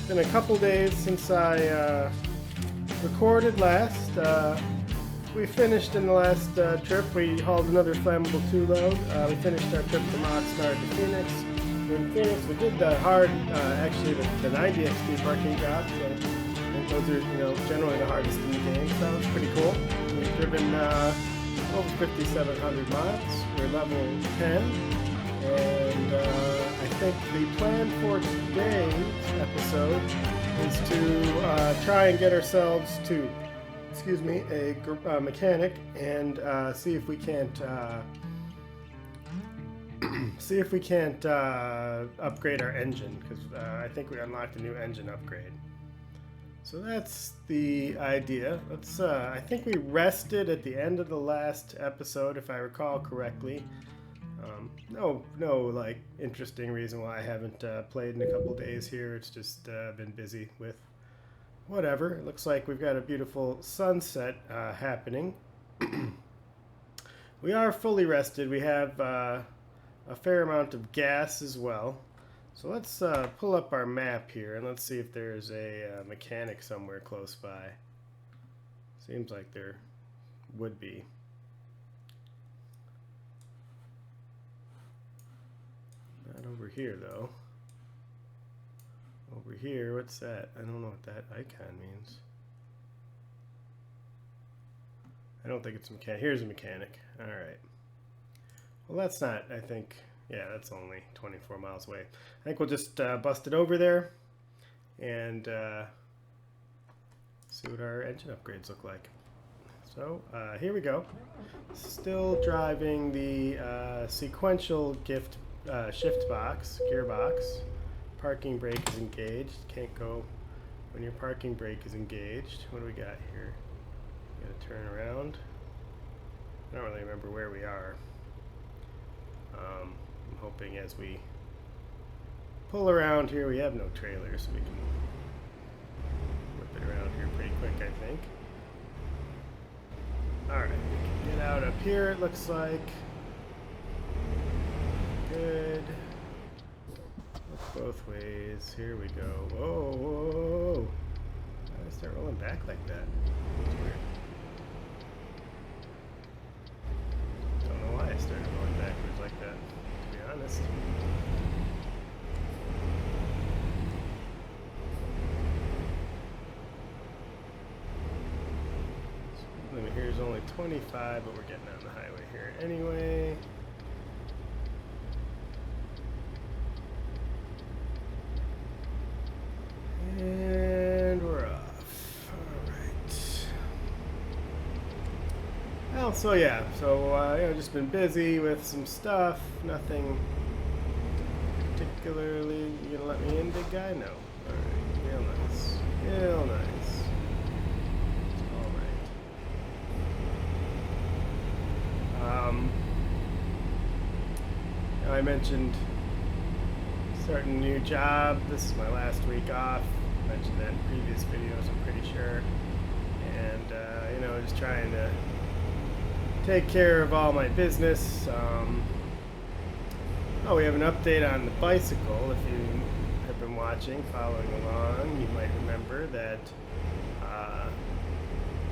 Been a couple days since I recorded last. We finished in the last trip. We hauled another flammable 2 load. We finished our trip from Oxnard to Phoenix. In Phoenix, we did the hard, actually the 90 XP parking job. So I think those are, generally the hardest in the game. So that was pretty cool. We've driven over 5,700 miles. We're level 10. And I think the plan for today's episode is to try and get ourselves to, a mechanic and see if we can't upgrade our engine, because I think we unlocked a new engine upgrade. So that's the idea. Let's. I think we rested at the end of the last episode, if I recall correctly. No, like interesting reason why I haven't played in a couple days here. It's just been busy with whatever. It looks like we've got a beautiful sunset happening. We are fully rested. We have a fair amount of gas as well. So let's pull up our map here and let's see if there's a mechanic somewhere close by. Seems like there would be. Not over here though. Over here, what's that? I don't know what that icon means. I don't think it's a mechanic. Here's a mechanic. Alright. Well, that's not, I think, yeah, that's only 24 miles away. I think we'll just bust it over there and see what our engine upgrades look like. So, here we go. Still driving the sequential shift box, gearbox. Parking brake is engaged. Can't go when your parking brake is engaged. What do we got here? We gotta turn around. I don't really remember where we are. I'm hoping as we pull around here, we have no trailer, so we can whip it around here pretty quick, I think. Alright, we can get out up here, it looks like. Good. Look both ways. Here we go. Whoa, whoa, whoa. How did I start rolling back like that? That's weird. Don't know why I started rolling backwards like that, to be honest. Speed limit here is only 25, but we're getting on the highway here anyway. And we're off. Alright. Well, so yeah. So, just been busy with some stuff. Nothing particularly. You gonna let me in, big guy? No. Alright. Real nice. Real nice. Alright. I mentioned starting a new job. This is my last week off. I mentioned that in previous videos, I'm pretty sure. And, just trying to take care of all my business. We have an update on the bicycle. If you have been watching, following along, you might remember that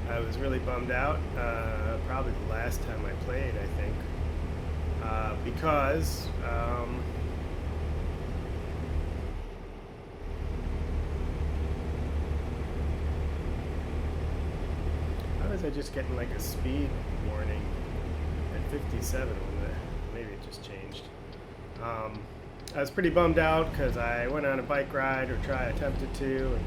I was really bummed out, probably the last time I played, I think, because how was I just getting like a speed warning at 57 when maybe it just changed. I was pretty bummed out because I went on a bike ride, or attempted to, and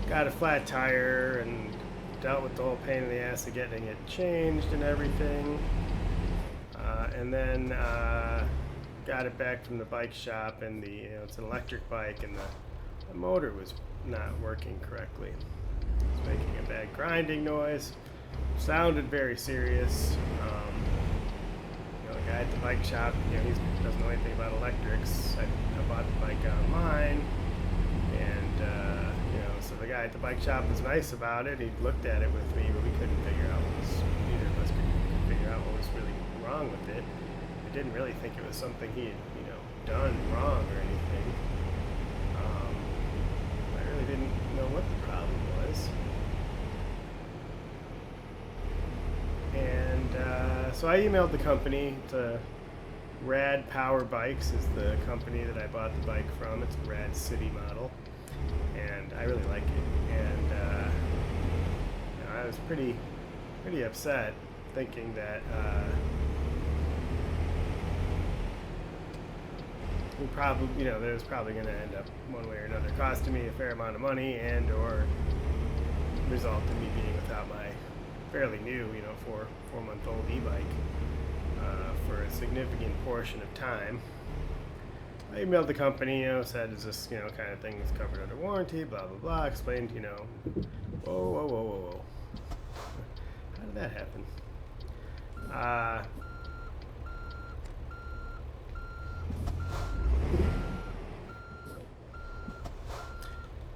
got a flat tire and dealt with the whole pain in the ass of getting it changed and everything. And then got it back from the bike shop, and it's an electric bike, and the motor was not working correctly. It was making a bad grinding noise. Sounded very serious. The guy at the bike shop, he doesn't know anything about electrics. I bought the bike online, and so the guy at the bike shop was nice about it. He looked at it with me, but we couldn't figure out neither of us could figure out what was really wrong with it. I didn't really think it was something he had, done wrong or anything. I really So I emailed the company. To Rad Power Bikes is the company that I bought the bike from. It's a Rad City model, and I really like it. And I was pretty upset, thinking that we probably, that it was probably going to end up one way or another costing me a fair amount of money, and or result in me being without my fairly new, 4-month-old e-bike for a significant portion of time. I emailed the company, said, is this, kind of thing that's covered under warranty, blah, blah, blah, explained, whoa. How did that happen?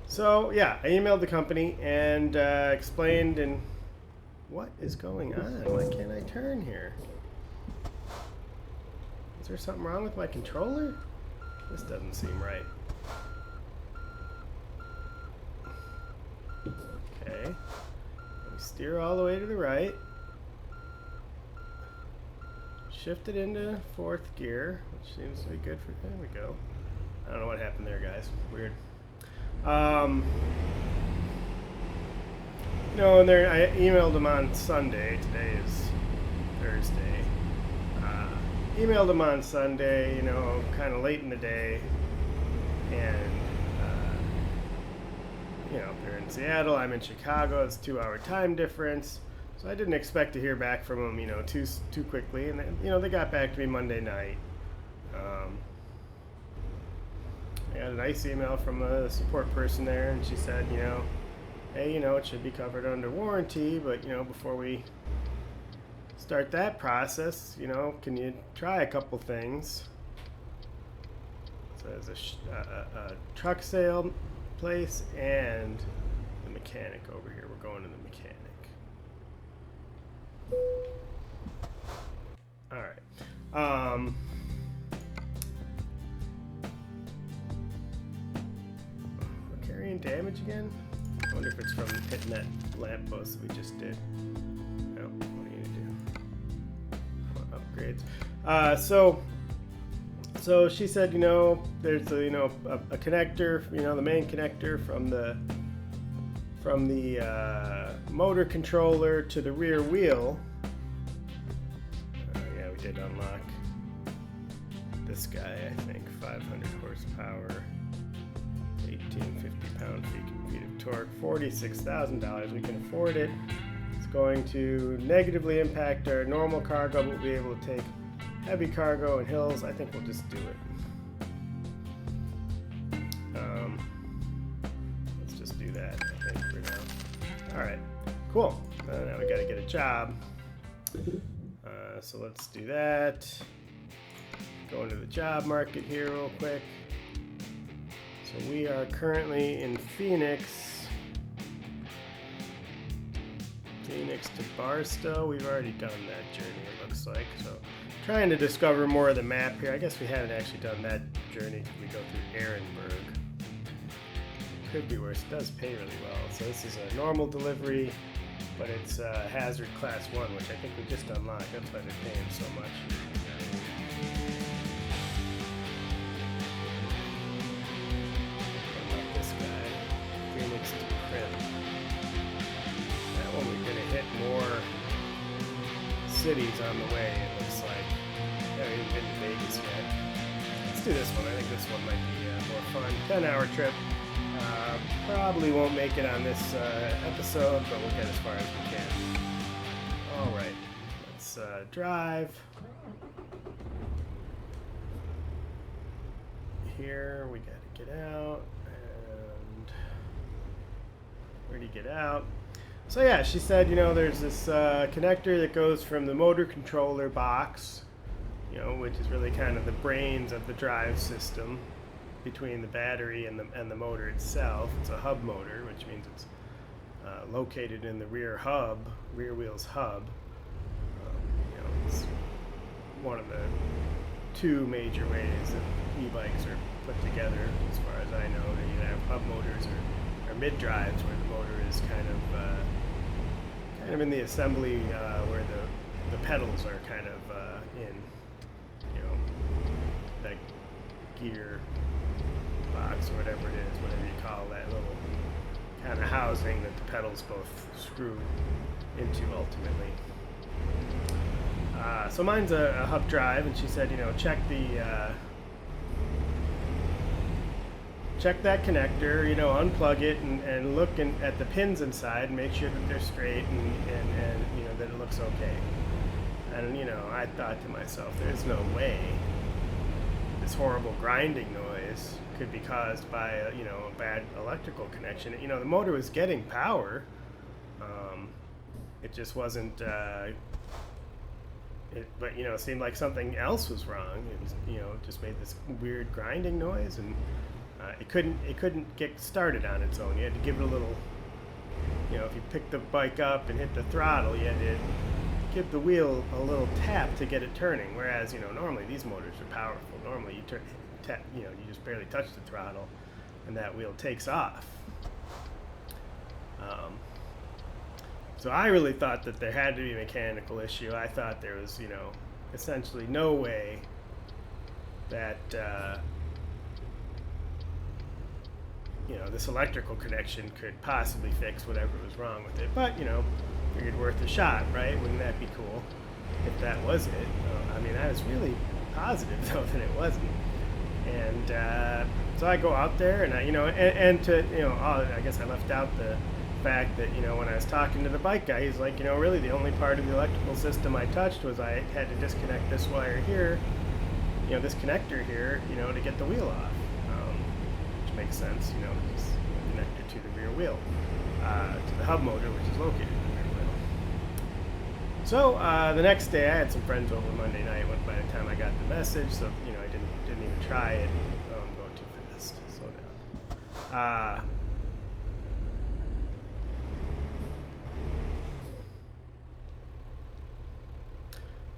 So, yeah, I emailed the company and explained, and what is going on? Why can't I turn here? Is there something wrong with my controller? This doesn't seem right. Okay. Let me steer all the way to the right. Shift it into 4th gear, which seems to be good for... There we go. I don't know what happened there, guys. Weird. And there, I emailed them on Sunday. Today is Thursday. Emailed them on Sunday, kind of late in the day, and they're in Seattle, I'm in Chicago. It's a 2-hour time difference, so I didn't expect to hear back from them, too quickly. And then, they got back to me Monday night. I got a nice email from a support person there, and she said, hey, it should be covered under warranty, but before we start that process, can you try a couple things? So there's a truck sale place and the mechanic over here. We're going to the mechanic. All right. We're carrying damage again? I wonder if it's from hitting that lamppost that we just did. No, what do you do? Upgrades. So she said, there's a connector, the main connector from the motor controller to the rear wheel. Yeah, we did unlock this guy, I think, 500 horsepower, 1850 pound-feet of torque, $46,000. We can afford it. It's going to negatively impact our normal cargo, but we'll be able to take heavy cargo and hills. I think we'll just do it. Let's just do that, I think, for now. All right, cool. Now we got to get a job. So let's do that. Go into the job market here real quick. So we are currently in Phoenix to Barstow. We've already done that journey, it looks like. So trying to discover more of the map here. I guess we haven't actually done that journey because we go through Ehrenberg. Could be worse. It does pay really well. So this is a normal delivery, but it's hazard class 1, which I think we just unlocked. That's why they're paying so much. This guy, Phoenix to Prim. That one we're gonna hit more cities on the way, it looks like. I haven't even been to Vegas yet. Let's do this one. I think this one might be more fun. 10-hour trip. Probably won't make it on this episode, but we'll get as far as we can. All right, let's drive. Here, we gotta get out, and where do you get out? So yeah, she said, there's this connector that goes from the motor controller box, which is really kind of the brains of the drive system, between the battery and the motor itself. It's a hub motor, which means it's located in the rear wheel's hub. It's one of the 2 major ways that e-bikes are put together, as far as I know. They either have hub motors or mid-drives, where the motor is kind of in the assembly where the pedals are kind of in, you know, that gear box or whatever it is, whatever you call that little kind of housing that the pedals both screw into ultimately. So mine's a hub drive, and she said, you know, check that connector, you know, unplug it and look at the pins inside and make sure that they're straight and you know, that it looks okay. And, you know, I thought to myself, there's no way this horrible grinding noise could be caused by a, you know, a bad electrical connection. You know, the motor was getting power. It just wasn't, but, you know, it seemed like something else was wrong. It was, you know, just made this weird grinding noise, and it couldn't get started on its own. You had to give it a little, you know, if you picked the bike up and hit the throttle, you had to give the wheel a little tap to get it turning. Whereas, you know, normally these motors are powerful. Normally you tap, you know, you just barely touch the throttle, and that wheel takes off. So I really thought that there had to be a mechanical issue. I thought there was, you know, essentially no way that you know, this electrical connection could possibly fix whatever was wrong with it. But, you know, figured worth a shot, right? Wouldn't that be cool if that was it? I mean, I was really positive, though, that it wasn't. And so I go out there, and you know, and to, you know, I guess I left out the fact that, you know, when I was talking to the bike guy, he's like, you know, really the only part of the electrical system I touched was I had to disconnect this wire here, you know, this connector here, you know, to get the wheel off. Makes sense, you know, it's connected to the rear wheel, to the hub motor, which is located in the rear wheel. So the next day, I had some friends over Monday night. By the time I got the message, so, you know, I didn't even try it. Oh, I'm going too fast. Slow down.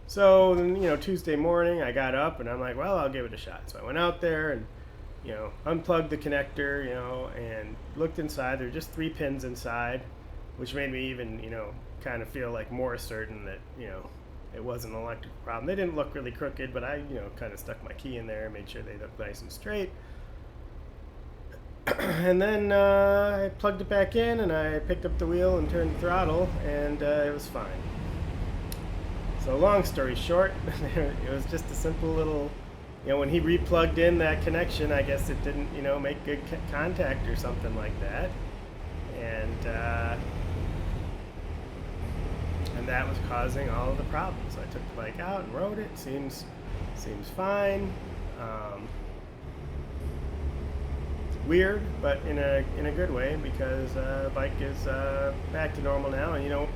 So then, you know, Tuesday morning, I got up and I'm like, well, I'll give it a shot. So I went out there and, you know, unplugged the connector, you know, and looked inside. There were just 3 pins inside, which made me even, you know, kind of feel like more certain that, you know, it wasn't an electrical problem. They didn't look really crooked, but I, you know, kind of stuck my key in there and made sure they looked nice and straight. And then I plugged it back in, and I picked up the wheel and turned the throttle, and it was fine. So long story short, it was just a simple little, you know, when he replugged in that connection, I guess it didn't, you know, make good contact or something like that. And that was causing all of the problems. So I took the bike out and rode it. Seems fine. Weird, but in a good way, because the bike is back to normal now. And, you know,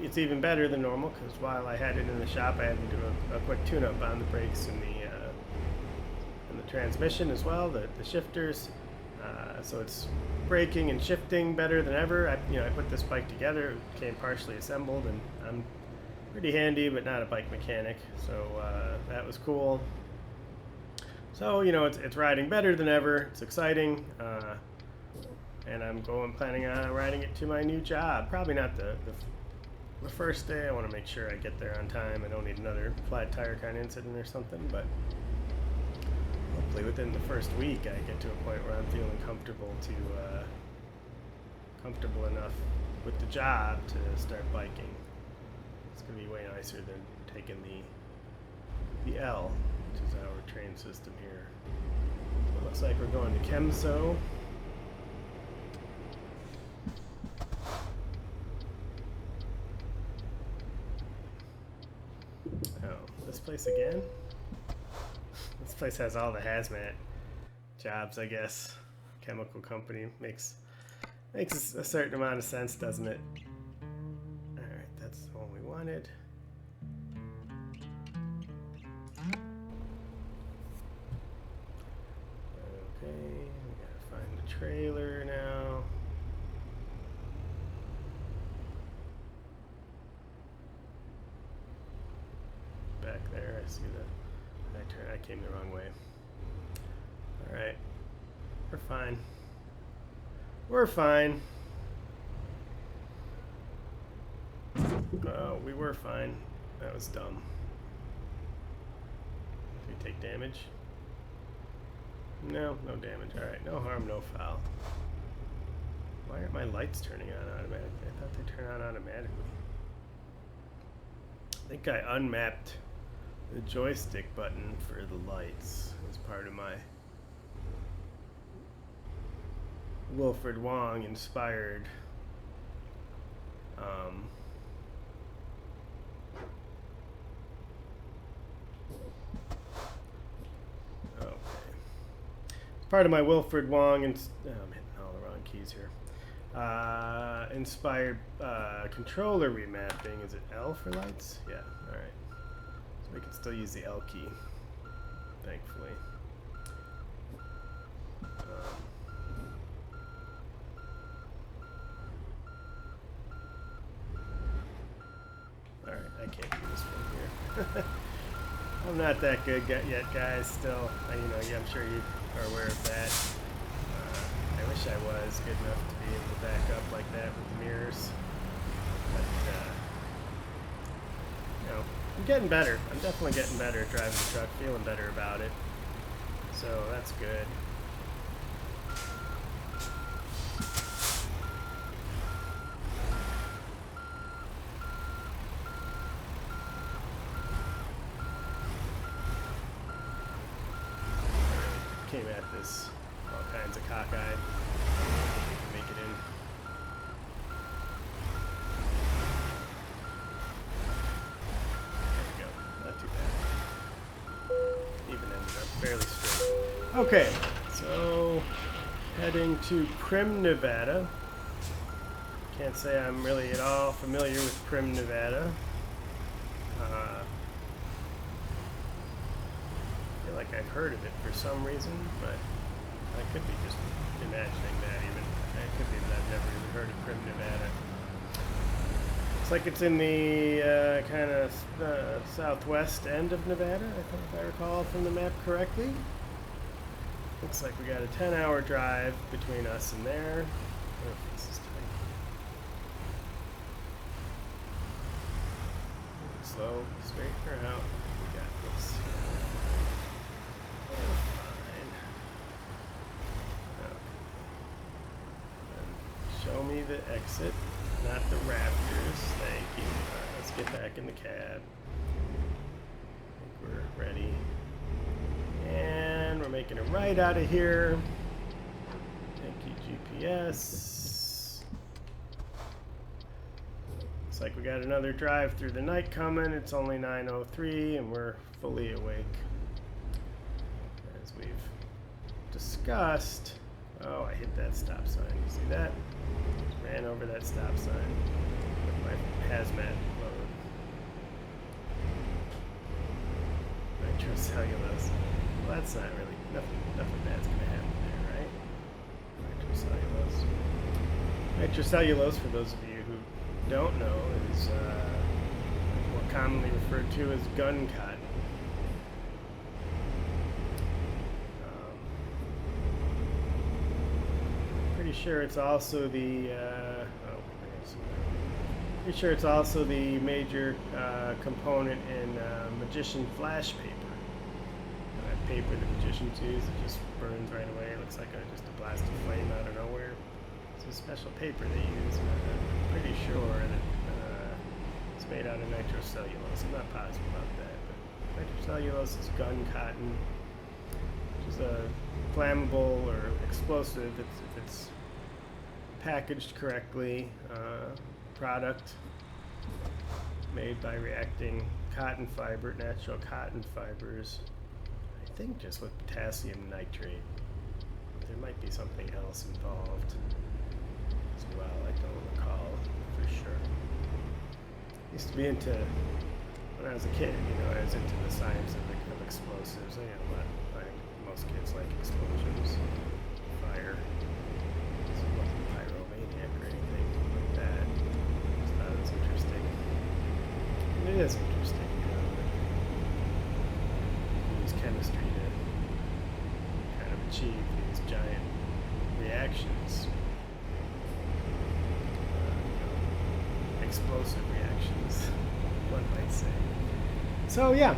it's even better than normal, because while I had it in the shop, I had to do a quick tune-up on the brakes and the transmission as well, the shifters. So it's braking and shifting better than ever. I put this bike together. It came partially assembled, and I'm pretty handy, but not a bike mechanic. So that was cool. So, you know, it's riding better than ever. It's exciting, and I'm planning on riding it to my new job. Probably not the first day. I want to make sure I get there on time. I don't need another flat tire kind of incident or something, but hopefully within the first week I get to a point where I'm feeling comfortable enough with the job to start biking. It's going to be way nicer than taking the L, which is our train system here. So it looks like we're going to Kemso. Oh, this place again? This place has all the hazmat jobs, I guess. Chemical company makes a certain amount of sense, doesn't it? Alright, that's the one we wanted. Okay, we gotta find the trailer now. Back there, I see I came the wrong way. Alright. We're fine. We're fine. Oh, we were fine. that was dumb. Do we take damage? No, no damage. Alright, no harm, no foul. Why aren't my lights turning on automatically? I thought they turn on automatically. I think I unmapped the joystick button for the lights as part of my Wilfred Wong inspired okay. Part of my Wilfred Wong I'm hitting all the wrong keys here. Inspired controller remapping. Is it L for lights? Yeah, alright. So we can still use the L key, thankfully. Alright, I can't do this from here. I'm not that good yet, guys. Still, I'm sure you are aware of that. I wish I was good enough to be able to back up like that with the mirrors. But, I'm getting better. I'm definitely getting better at driving the truck, feeling better about it. So that's good. Came at this all kinds of cockeyed. Make it in. There we go. Not too bad. Even ended up fairly straight. Okay, so heading to Primm, Nevada. Can't say I'm really at all familiar with Primm, Nevada. I feel like I've heard of it for some reason, but I could be just imagining that even. It could be that I've never even heard of Primm, Nevada. Looks like it's in the kind of southwest end of Nevada, I think, if I recall from the map correctly. Looks like we got a 10-hour drive between us and there. Oh, this is tight. Slow, straight her out. We got this. Fine. Okay. Show me the exit, not the rafters. Thank you. Alright, let's get back in the cab. I think we're ready. And we're making a right out of here. Thank you, GPS. Looks like we got another drive through the night coming. It's only 9:03 and we're fully awake. As we've discussed. Oh, I hit that stop sign. You see that? Ran over that stop sign with my hazmat load. Nitrocellulose. Well, that's not really, nothing bad's gonna happen there, right? Nitrocellulose. Nitrocellulose, for those of you who don't know, is more commonly referred to as gun cotton. Pretty sure it's also the major component in magician flash paper. That paper the magicians use, it just burns right away. It looks like just a blast of flame out of nowhere. It's a special paper they use. I'm pretty sure that it's made out of nitrocellulose. I'm not positive about that, but nitrocellulose is gun cotton, which is a flammable or explosive if it's packaged correctly product made by reacting cotton fiber, natural cotton fibers, I think just with potassium nitrate. There might be something else involved as well, I don't recall for sure. Used to be into, when I was a kid, I was into the science of explosives. Like most kids like explosions, fire. So it wasn't pyromaniac or anything like that. Just thought it was interesting. And it is interesting, use chemistry to kind of achieve these giant reactions. Explosive reactions, one might say. So yeah,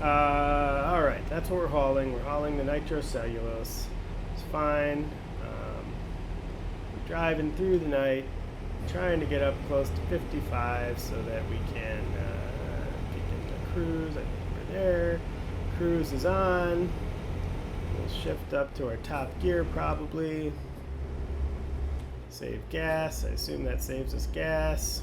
all right, that's what we're hauling. We're hauling the nitrocellulose. It's fine. We're driving through the night, trying to get up close to 55 so that we can begin the cruise. I think we're there. Cruise is on. We'll shift up to our top gear probably. Save gas. I assume that saves us gas.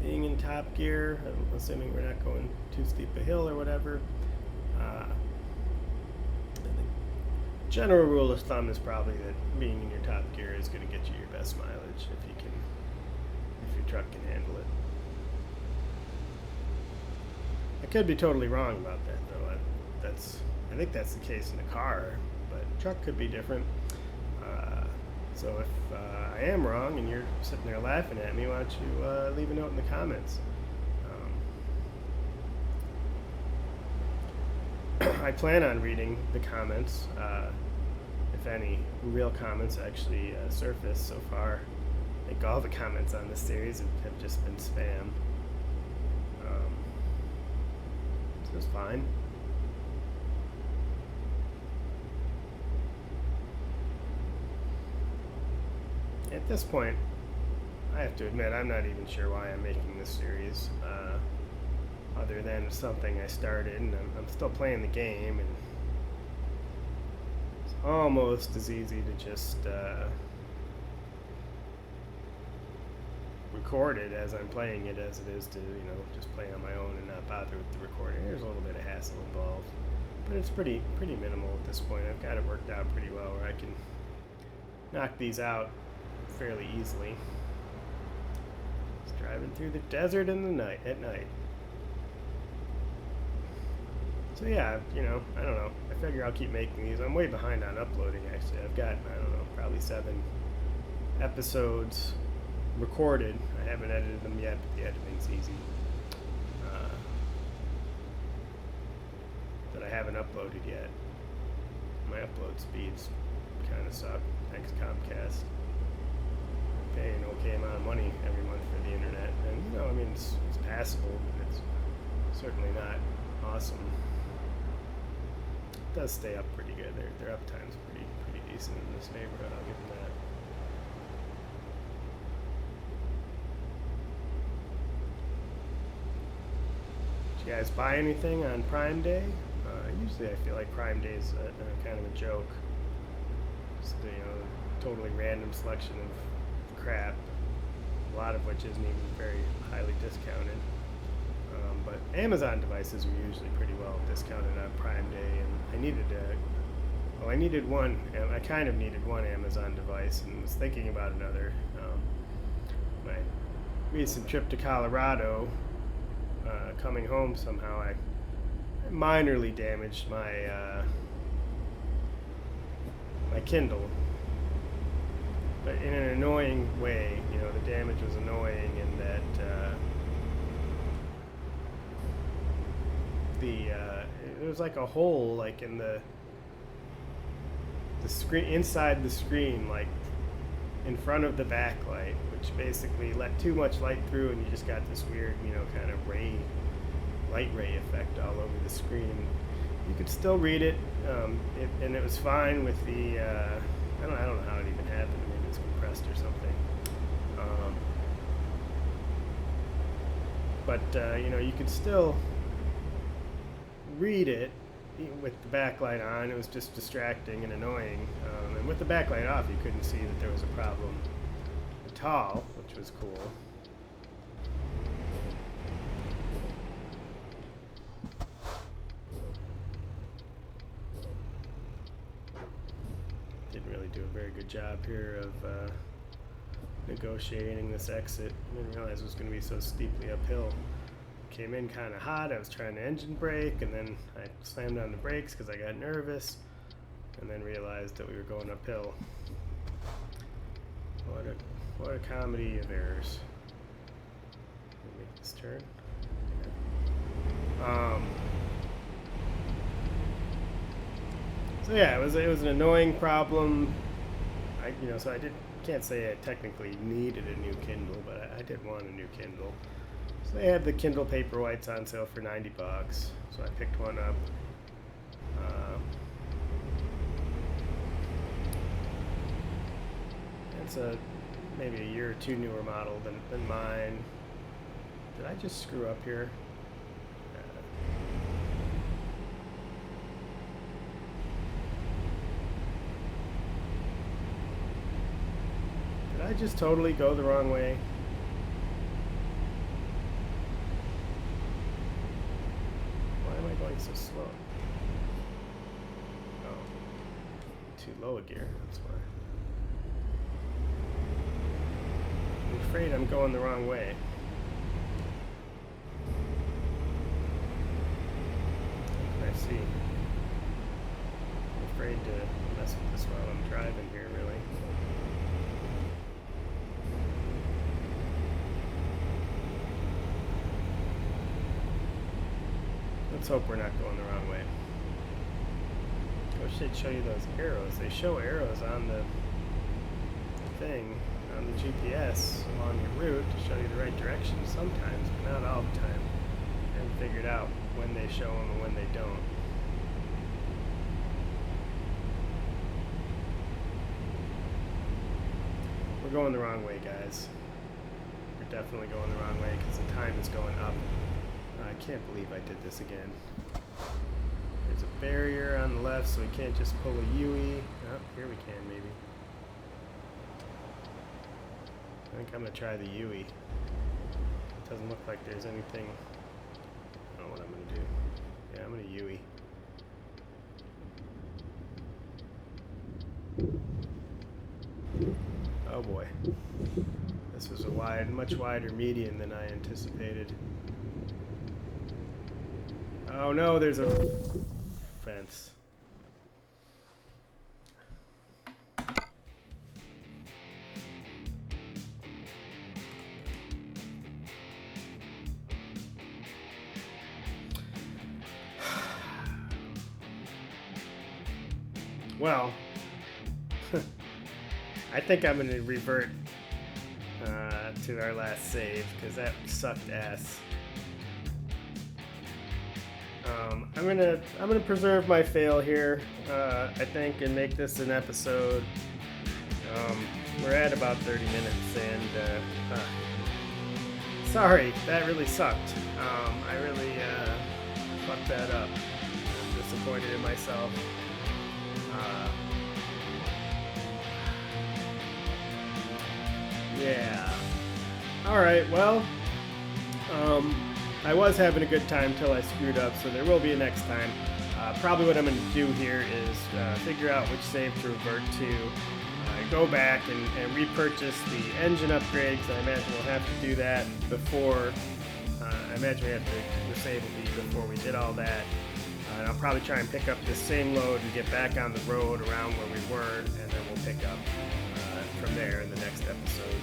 Being in top gear, I'm assuming we're not going too steep a hill or whatever. The general rule of thumb is probably that being in your top gear is going to get you your best mileage if your truck can handle it. I could be totally wrong about that though. I think that's the case in a car, but truck could be different. So if I am wrong and you're sitting there laughing at me, why don't you leave a note in the comments. I plan on reading the comments, if any real comments actually surface so far. I think all the comments on this series have just been spam. So it's fine. At this point, I have to admit, I'm not even sure why I'm making this series, other than something I started, and I'm still playing the game, and it's almost as easy to just record it as I'm playing it as it is to, just play on my own and not bother with the recording. There's a little bit of hassle involved, but it's pretty minimal at this point. I've got it worked out pretty well where I can knock these out fairly easily. Just driving through the desert at night. So yeah, I don't know. I figure I'll keep making these. I'm way behind on uploading actually. I've got, I don't know, probably 7 episodes recorded. I haven't edited them yet, but the editing's easy. That I haven't uploaded yet. My upload speeds kind of suck. Thanks Comcast. Pay an okay amount of money every month for the internet, and it's passable, but it's certainly not awesome. It does stay up pretty good. Their uptime's pretty decent in this neighborhood. I'll give them that. Did you guys buy anything on Prime Day? Usually I feel like Prime Day is kind of a joke. Just totally random selection of crap, a lot of which isn't even very highly discounted. But Amazon devices are usually pretty well discounted on Prime Day, and I needed one. I kind of needed one Amazon device, and was thinking about another. My recent trip to Colorado, coming home somehow, I minorly damaged my my Kindle. But in an annoying way, the damage was annoying in that it was like a hole, like in the screen, inside the screen, like in front of the backlight, which basically let too much light through, and you just got this weird, kind of light ray effect all over the screen. You could still read it, and it was fine with the. I don't know how it even happened. Maybe it's compressed or something. But you could still read it with the backlight on. It was just distracting and annoying. And with the backlight off, you couldn't see that there was a problem at all, which was cool. Didn't really do a very good job here of negotiating this exit. I didn't realize it was going to be so steeply uphill. Came in kind of hot. I was trying to engine brake, and then I slammed on the brakes because I got nervous, and then realized that we were going uphill. What a comedy of errors. Let me make this turn. So yeah, it was an annoying problem. Can't say I technically needed a new Kindle, but I did want a new Kindle. So they had the Kindle Paperwhites on sale for $90, so I picked one up. It's maybe a year or two newer model than mine. Did I just screw up here? Did I just totally go the wrong way? Why am I going so slow? Oh, too low a gear, that's why. I'm afraid I'm going the wrong way. What can I see? I'm afraid to mess with this while I'm driving here, really. Let's hope we're not going the wrong way. I wish they'd show you those arrows. They show arrows on the thing, on the GPS along your route to show you the right direction sometimes, but not all the time. I haven't figured out when they show them and when they don't. We're going the wrong way, guys. We're definitely going the wrong way because the time is going up. I can't believe I did this again. There's a barrier on the left, so we can't just pull a UE. Oh, here we can, maybe. I think I'm going to try the UE. It doesn't look like there's anything. I don't know what I'm going to do. Yeah, I'm going to UE. Oh boy. This was a much wider median than I anticipated. Oh no, there's a fence. Well, I think I'm going to revert to our last save because that sucked ass. I'm gonna preserve my fail here, I think, and make this an episode. We're at about 30 minutes, and sorry, that really sucked. I really fucked that up. I'm disappointed in myself. Yeah. All right. Well. I was having a good time till I screwed up, so there will be a next time. Probably what I'm going to do here is figure out which save to revert to, go back and repurchase the engine upgrades. I imagine we'll have to do that before, I imagine the save will be before we did all that. And I'll probably try and pick up the same load and get back on the road around where we were, and then we'll pick up from there in the next episode.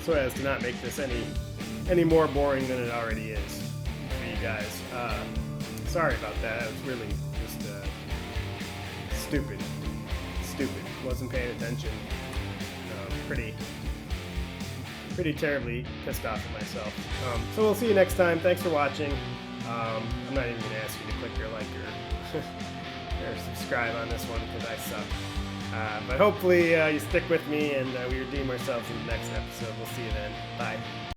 So as to not make this any more boring than it already is for you guys. Sorry about that. It was really just stupid. Wasn't paying attention. Pretty terribly pissed off at myself. So we'll see you next time. Thanks for watching. I'm not even going to ask you to click your like or subscribe on this one because I suck. But hopefully you stick with me and we redeem ourselves in the next episode. We'll see you then. Bye.